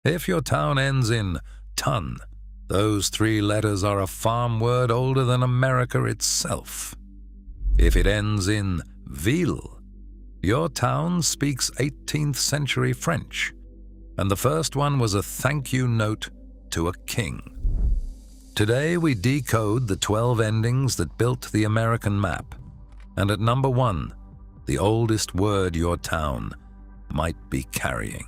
If your town ends in ton, those 3 letters are a farm word older than America itself. If it ends in ville, your town speaks 18th century French, and the first one was a thank you note to a king. Today we decode the 12 endings that built the American map, and at number 1, the oldest word your town might be carrying.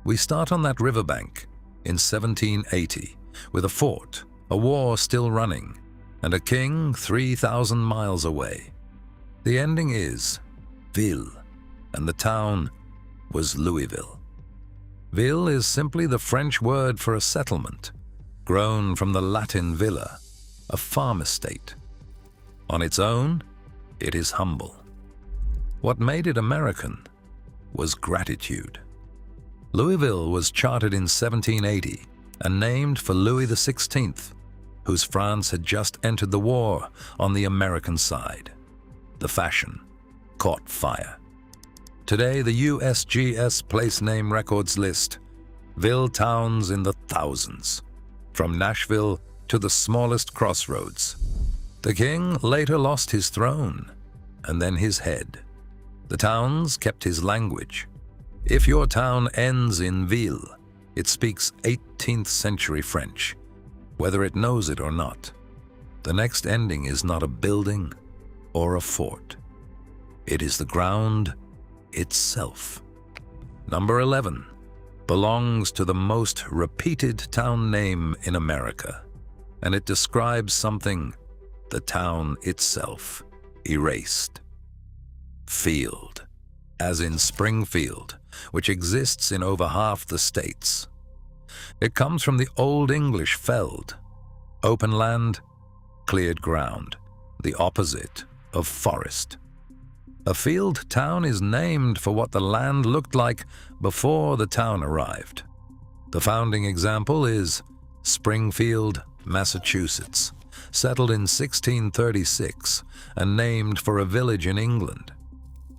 We start on that riverbank in 1780 with a fort, a war still running, and a king 3,000 miles away. The ending is ville, and the town was Louisville. Ville is simply the French word for a settlement, grown from the Latin villa, a farm estate. On its own, it is humble. What made it American was gratitude. Louisville was chartered in 1780 and named for Louis XVI, whose France had just entered the war on the American side. The fashion caught fire. Today, the USGS place name records list ville towns in the thousands, from Nashville to the smallest crossroads. The king later lost his throne, and then his head. The towns kept his language. If your town ends in ville, it speaks 18th century French, whether it knows it or not. The next ending is not a building or a fort. It is the ground itself. Number 11 belongs to the most repeated town name in America, and it describes something the town itself erased. Field, as in Springfield, which exists in over half the states. It comes from the Old English feld, open land, cleared ground, the opposite of forest. A field town is named for what the land looked like before the town arrived. The founding example is Springfield, Massachusetts, settled in 1636 and named for a village in England.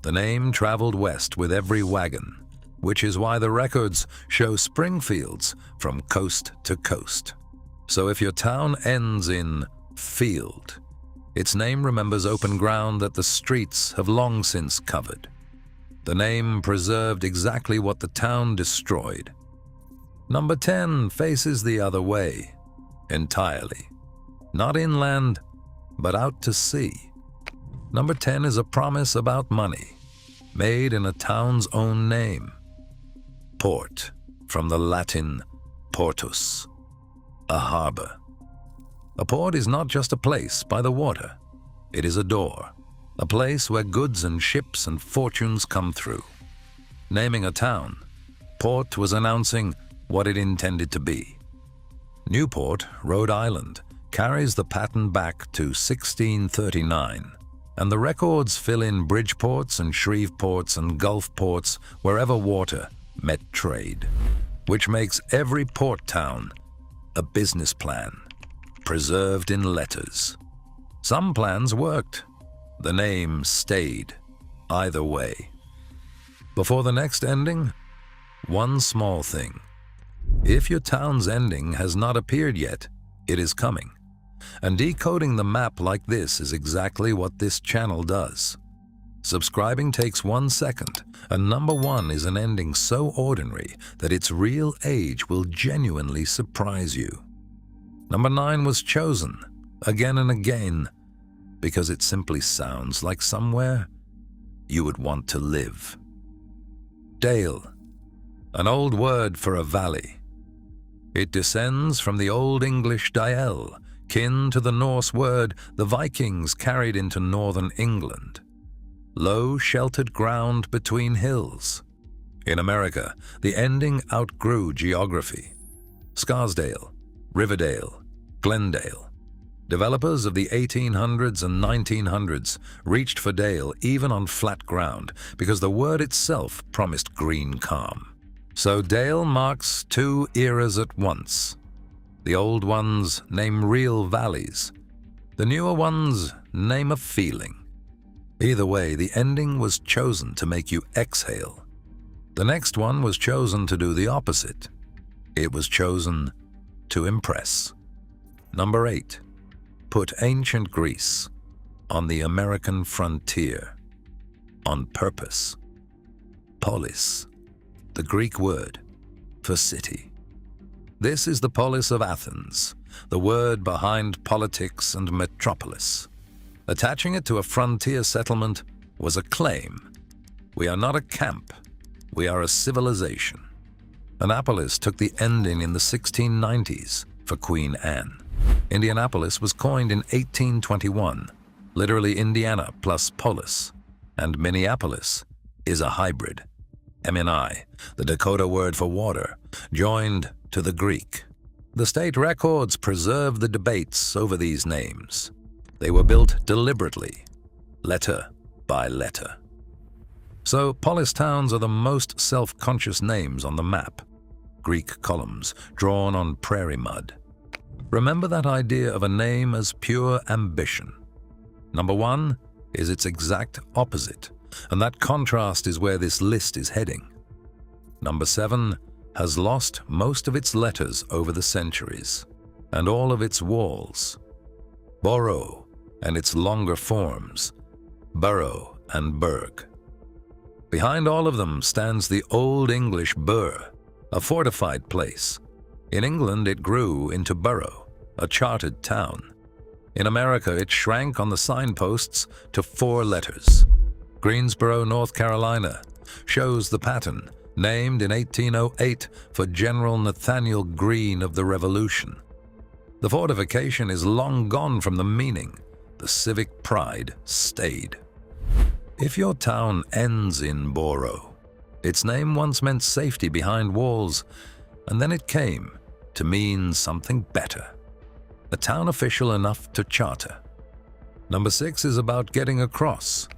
The name traveled west with every wagon, which is why the records show Springfields from coast to coast. So if your town ends in field, its name remembers open ground that the streets have long since covered. The name preserved exactly what the town destroyed. Number 10 faces the other way, entirely. Not inland, but out to sea. Number 10 is a promise about money, made in a town's own name. Port, from the Latin portus, a harbor. A port is not just a place by the water. It is a door, a place where goods and ships and fortunes come through. Naming a town, Port was announcing what it intended to be. Newport, Rhode Island, carries the pattern back to 1639, and the records fill in Bridgeports and Shreveports and Gulf ports wherever water met trade, which makes every port town a business plan, preserved in letters. Some plans worked. The name stayed either way. Before the next ending, one small thing. If your town's ending has not appeared yet, it is coming. And decoding the map like this is exactly what this channel does. Subscribing takes 1 second, and number 1 is an ending so ordinary that its real age will genuinely surprise you. Number 9 was chosen, again and again, because it simply sounds like somewhere you would want to live. Dale, an old word for a valley. It descends from the Old English dael, kin to the Norse word the Vikings carried into northern England. Low, sheltered ground between hills. In America, the ending outgrew geography. Scarsdale, Riverdale, Glendale. Developers of the 1800s and 1900s reached for Dale even on flat ground because the word itself promised green calm. So Dale marks 2 eras at once. The old ones name real valleys. The newer ones name a feeling. Either way, the ending was chosen to make you exhale. The next one was chosen to do the opposite, It was chosen to impress. Number 8. Put ancient Greece on the American frontier on purpose. Polis, the Greek word for city. This is the polis of Athens, the word behind politics and metropolis. Attaching it to a frontier settlement was a claim. We are not a camp, we are a civilization. Annapolis took the ending in the 1690s for Queen Anne. Indianapolis was coined in 1821, literally Indiana plus polis, and Minneapolis is a hybrid. MNI, the Dakota word for water, joined to the Greek. The state records preserve the debates over these names. They were built deliberately, letter by letter. So polis towns are the most self-conscious names on the map. Greek columns drawn on prairie mud. Remember that idea of a name as pure ambition. Number 1 is its exact opposite, and that contrast is where this list is heading. Number 7 has lost most of its letters over the centuries, and all of its walls. Borough and its longer forms, borough and burg. Behind all of them stands the Old English burh, a fortified place. In England, it grew into borough, a chartered town. In America, it shrank on the signposts to 4 letters. Greensboro, North Carolina, shows the pattern, named in 1808 for General Nathaniel Greene of the Revolution. The fortification is long gone from the meaning. The civic pride stayed. If your town ends in borough, its name once meant safety behind walls, and then it came to mean something better. A town official enough to charter. Number 6 is about getting across.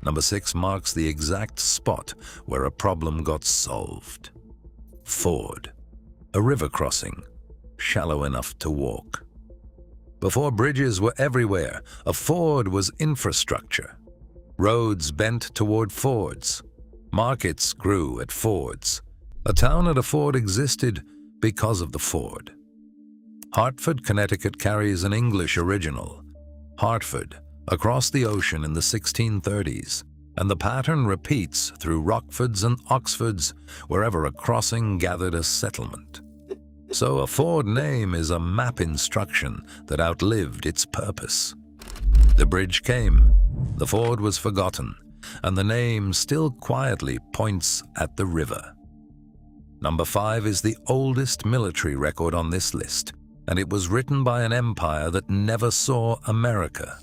Number 6 marks the exact spot where a problem got solved. Ford, a river crossing, shallow enough to walk. Before bridges were everywhere, a ford was infrastructure. Roads bent toward fords. Markets grew at fords. A town at a ford existed because of the ford. Hartford, Connecticut carries an English original. Hartford, across the ocean in the 1630s, and the pattern repeats through Rockfords and Oxfords wherever a crossing gathered a settlement. So a ford name is a map instruction that outlived its purpose. The bridge came, the ford was forgotten, and the name still quietly points at the river. Number 5 is the oldest military record on this list, and it was written by an empire that never saw America.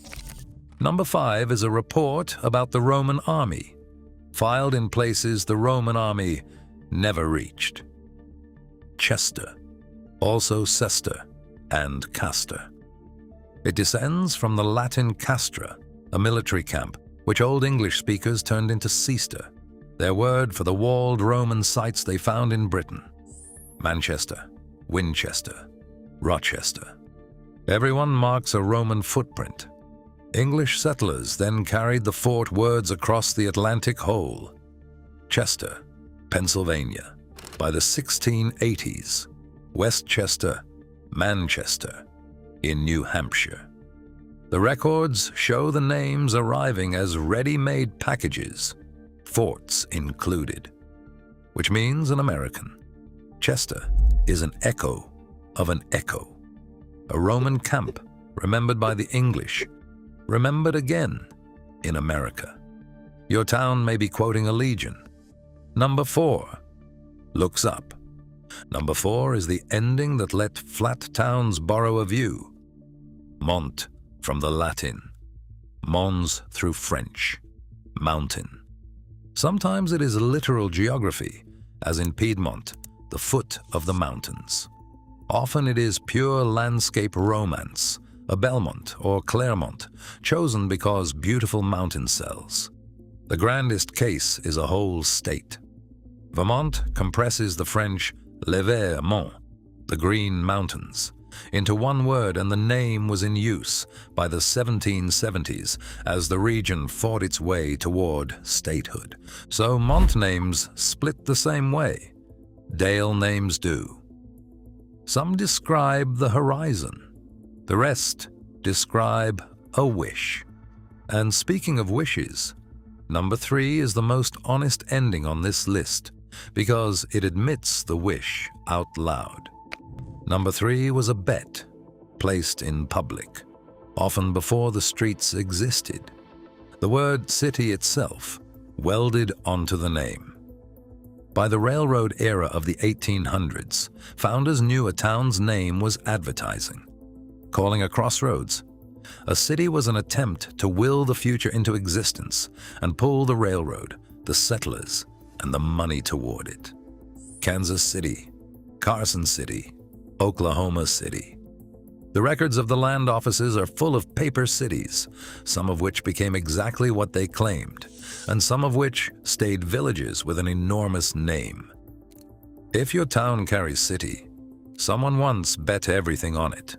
Number 5 is a report about the Roman army, filed in places the Roman army never reached. Chester, also Cester and Castor. It descends from the Latin castra, a military camp, which Old English speakers turned into Cester, their word for the walled Roman sites they found in Britain. Manchester, Winchester, Rochester. Everyone marks a Roman footprint. English settlers then carried the fort words across the Atlantic whole. Chester, Pennsylvania. By the 1680s, Westchester, Manchester, in New Hampshire. The records show the names arriving as ready-made packages, forts included, which means an American. Chester is an echo of an echo. A Roman camp remembered by the English, remembered again in America. Your town may be quoting a legion. Number 4 looks up. Number 4 is the ending that let flat towns borrow a view. Mont from the Latin, mons through French, mountain. Sometimes it is literal geography, as in Piedmont, the foot of the mountains. Often it is pure landscape romance, a Belmont or Claremont, chosen because beautiful mountain sells. The grandest case is a whole state. Vermont compresses the French les verts monts, the green mountains, into one word, and the name was in use by the 1770s as the region fought its way toward statehood. So Mont names split the same way. Dale names do. Some describe the horizon. The rest describe a wish. And speaking of wishes, number 3 is the most honest ending on this list because it admits the wish out loud. Number 3 was a bet placed in public, often before the streets existed. The word city itself welded onto the name. By the railroad era of the 1800s, founders knew a town's name was advertising. Calling a crossroads, a city was an attempt to will the future into existence and pull the railroad, the settlers, and the money toward it. Kansas City, Carson City, Oklahoma City. The records of the land offices are full of paper cities, some of which became exactly what they claimed, and some of which stayed villages with an enormous name. If your town carries city, someone once bet everything on it.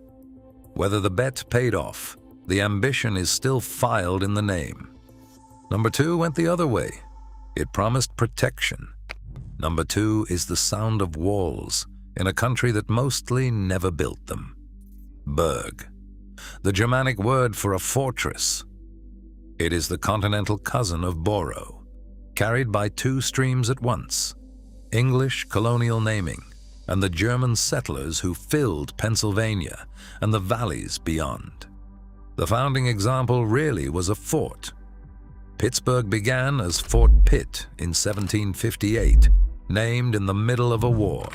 Whether the bet paid off, the ambition is still filed in the name. Number 2 went the other way. It promised protection. Number 2 is the sound of walls in a country that mostly never built them. Burg, the Germanic word for a fortress. It is the continental cousin of borough, carried by 2 streams at once, English colonial naming and the German settlers who filled Pennsylvania and the valleys beyond. The founding example really was a fort. Pittsburgh began as Fort Pitt in 1758, named in the middle of a war,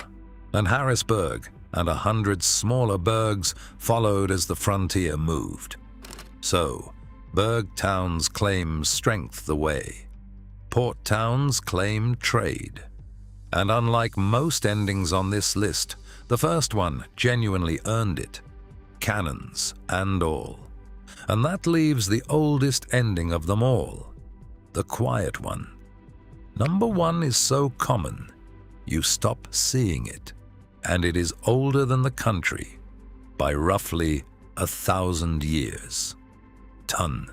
and Harrisburg and 100 smaller burgs followed as the frontier moved. So, burg towns claim strength the way. Port towns claim trade. And unlike most endings on this list, the first one genuinely earned it, cannons and all. And that leaves the oldest ending of them all, the quiet one. Number 1 is so common, you stop seeing it, and it is older than the country by roughly 1,000 years. Ton,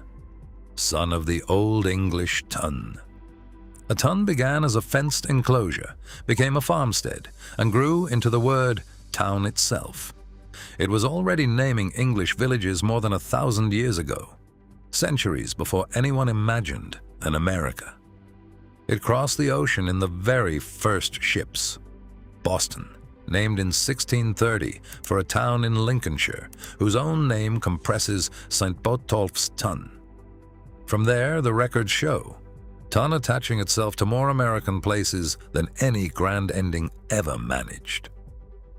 son of the Old English ton. A ton began as a fenced enclosure, became a farmstead, and grew into the word town itself. It was already naming English villages more than 1,000 years ago, centuries before anyone imagined an America. It crossed the ocean in the very first ships. Boston, named in 1630 for a town in Lincolnshire, whose own name compresses St. Botolph's Ton. From there, the records show, Ton attaching itself to more American places than any grand ending ever managed.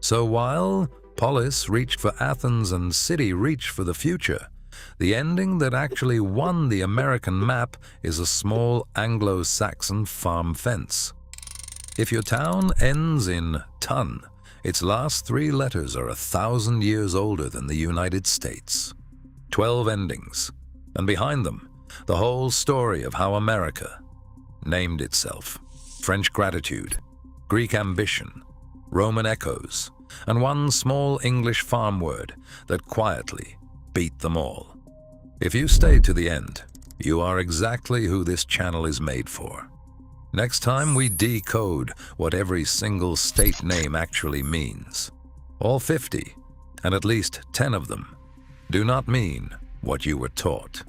So while polis reached for Athens and city reached for the future, the ending that actually won the American map is a small Anglo-Saxon farm fence. If your town ends in ton, its last 3 letters are 1,000 years older than the United States. 12 endings, and behind them, the whole story of how America named itself. French gratitude, Greek ambition, Roman echoes, and one small English farm word that quietly beat them all. If you stayed to the end, you are exactly who this channel is made for. Next time we decode what every single state name actually means. All 50, and at least 10 of them, do not mean what you were taught.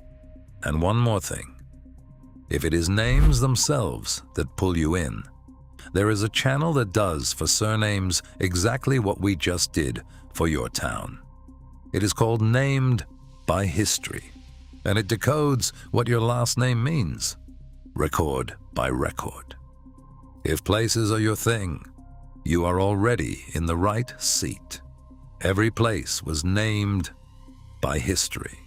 And one more thing. If it is names themselves that pull you in, there is a channel that does for surnames exactly what we just did for your town. It is called Named by History, and it decodes what your last name means, record by record. If places are your thing, you are already in the right seat. Every place was named by history.